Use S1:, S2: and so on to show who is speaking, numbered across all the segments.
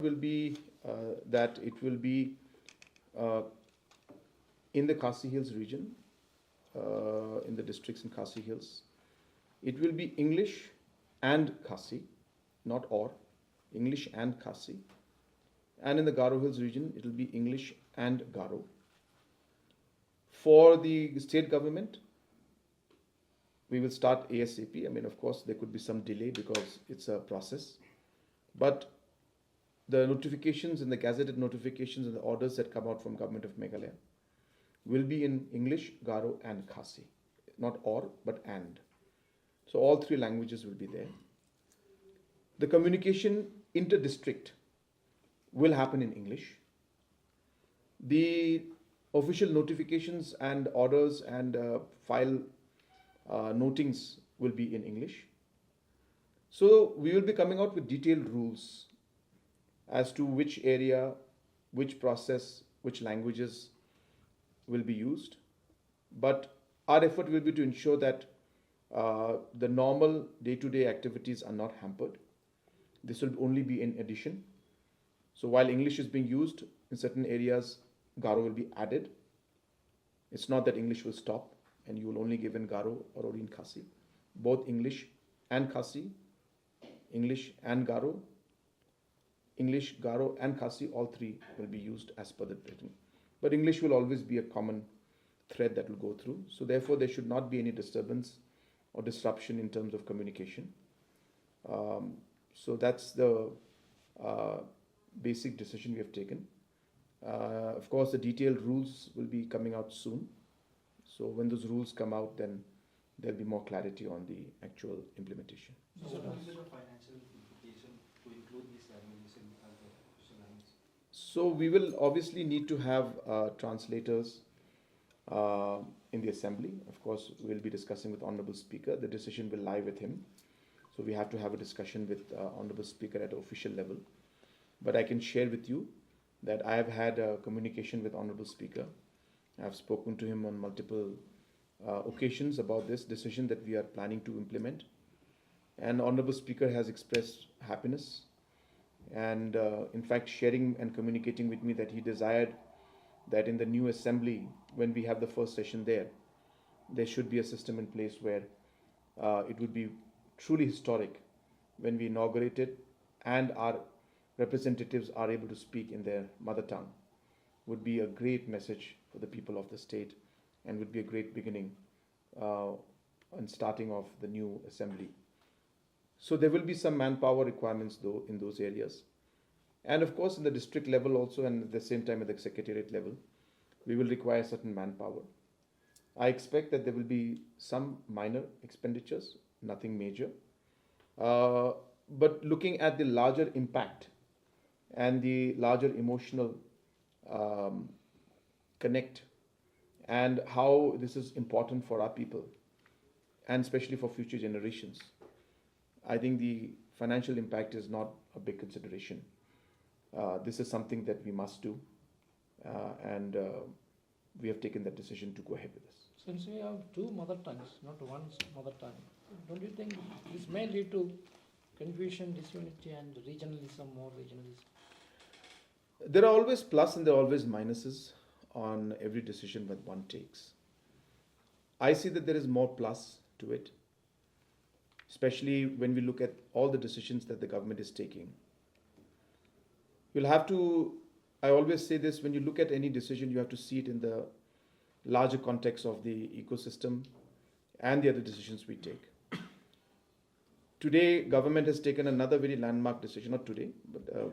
S1: Will be that it will be uh, in the Khasi Hills region, in the districts in Khasi Hills. It will be English and Khasi, not or, English and Khasi. And in the Garo Hills region, it will be English and Garo. For the state government, we will start ASAP. I mean, of course, there could be some delay because it's a process. But the notifications and the gazetted notifications and the orders that come out from Government of Meghalaya will be in English, Garo and Khasi. Not or, but and. So all three languages will be there. The communication inter-district will happen in English. The official notifications and orders and file notings will be in English. So we will be coming out with detailed rules as to which area, which process, which languages will be used. But our effort will be to ensure that the normal day-to-day activities are not hampered. This will only be in addition. So while English is being used in certain areas, Garo will be added. It's not that English will stop and you will only give in Garo or only in Khasi. Both English and Khasi, English and Garo, English, Garo and Khasi, all three will be used as per the written. But English will always be a common thread that will go through. So therefore there should not be any disturbance or disruption in terms of communication. So that's the basic decision we have taken. Of course, the detailed rules will be coming out soon. So when those rules come out, then there'll be more clarity on the actual implementation.
S2: So what will be the financial implication to include these languages in the official language?
S1: So we will obviously need to have translators in the assembly. Of course, we'll be discussing with Honorable Speaker. The decision will lie with him. So we have to have a discussion with Honorable Speaker at an official level. But I can share with you that I have had a communication with Honorable Speaker. I have spoken to him on multiple occasions about this decision that we are planning to implement. And Honorable Speaker has expressed happiness and in fact sharing and communicating with me that he desired that in the new assembly, when we have the first session there should be a system in place where it would be truly historic when we inaugurate it and our representatives are able to speak in their mother tongue. Would be a great message for the people of the state and would be a great beginning and starting of the new assembly. So there will be some manpower requirements though in those areas. And of course in the district level also and at the same time at the secretariat level, we will require certain manpower. I expect that there will be some minor expenditures, nothing major. But looking at the larger impact and the larger emotional connect and how this is important for our people and especially for future generations, I think the financial impact is not a big consideration. This is something that we must do and we have taken that decision to go ahead with this.
S3: Since we have two mother tongues, not one mother tongue, don't you think this may lead to confusion, disunity and regionalism, more regionalism?
S1: There are always plus and there are always minuses on every decision that one takes. I see that there is more plus to it, especially when we look at all the decisions that the government is taking. You'll have to, I always say this, when you look at any decision, you have to see it in the larger context of the ecosystem and the other decisions we take. Today, government has taken another very landmark decision, not today, but a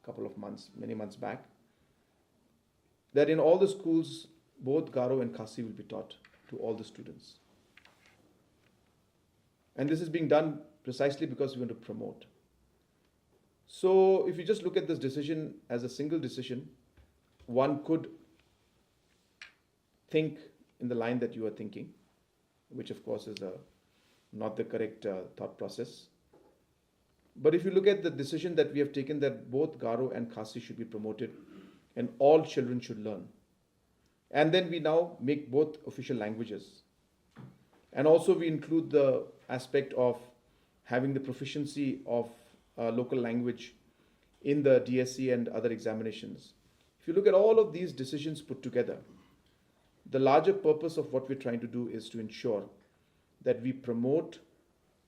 S1: couple of months, many months back, that in all the schools, both Garo and Khasi will be taught to all the students. And this is being done precisely because we want to promote. So if you just look at this decision as a single decision, one could think in the line that you are thinking, which of course is not the correct thought process. But if you look at the decision that we have taken that both Garo and Khasi should be promoted and all children should learn. And then we now make both official languages. And also we include the aspect of having the proficiency of local language in the DSE and other examinations. If you look at all of these decisions put together, the larger purpose of what we're trying to do is to ensure that we promote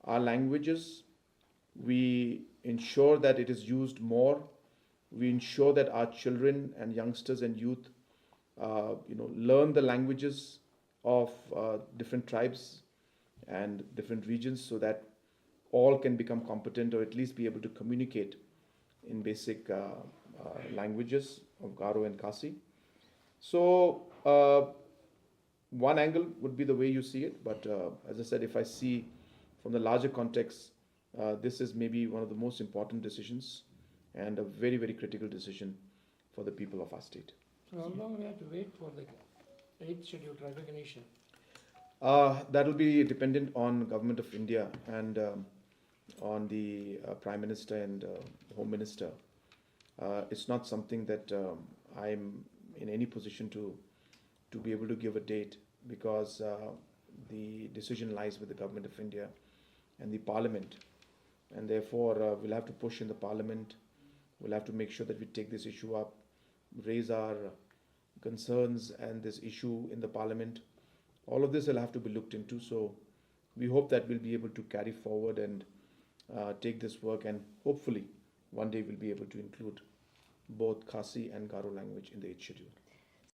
S1: our languages, we ensure that it is used more, we ensure that our children and youngsters and youth learn the languages of different tribes and different regions, so that all can become competent or at least be able to communicate in basic languages of Garo and Kasi. So one angle would be the way you see it, but as I said, if I see from the larger context, this is maybe one of the most important decisions and a very, very critical decision for the people of our state.
S3: So how long we have to wait for the 8th schedule recognition?
S1: That will be dependent on Government of India and on the Prime Minister and Home Minister. It's not something that I'm in any position to be able to give a date, because the decision lies with the Government of India and the Parliament, and therefore we'll have to push in the Parliament. We'll have to make sure that we take this issue up, raise our concerns and this issue in the Parliament. All of this will have to be looked into, so we hope that we'll be able to carry forward and take this work, and hopefully one day we'll be able to include both Khasi and Garo language in the 8th schedule.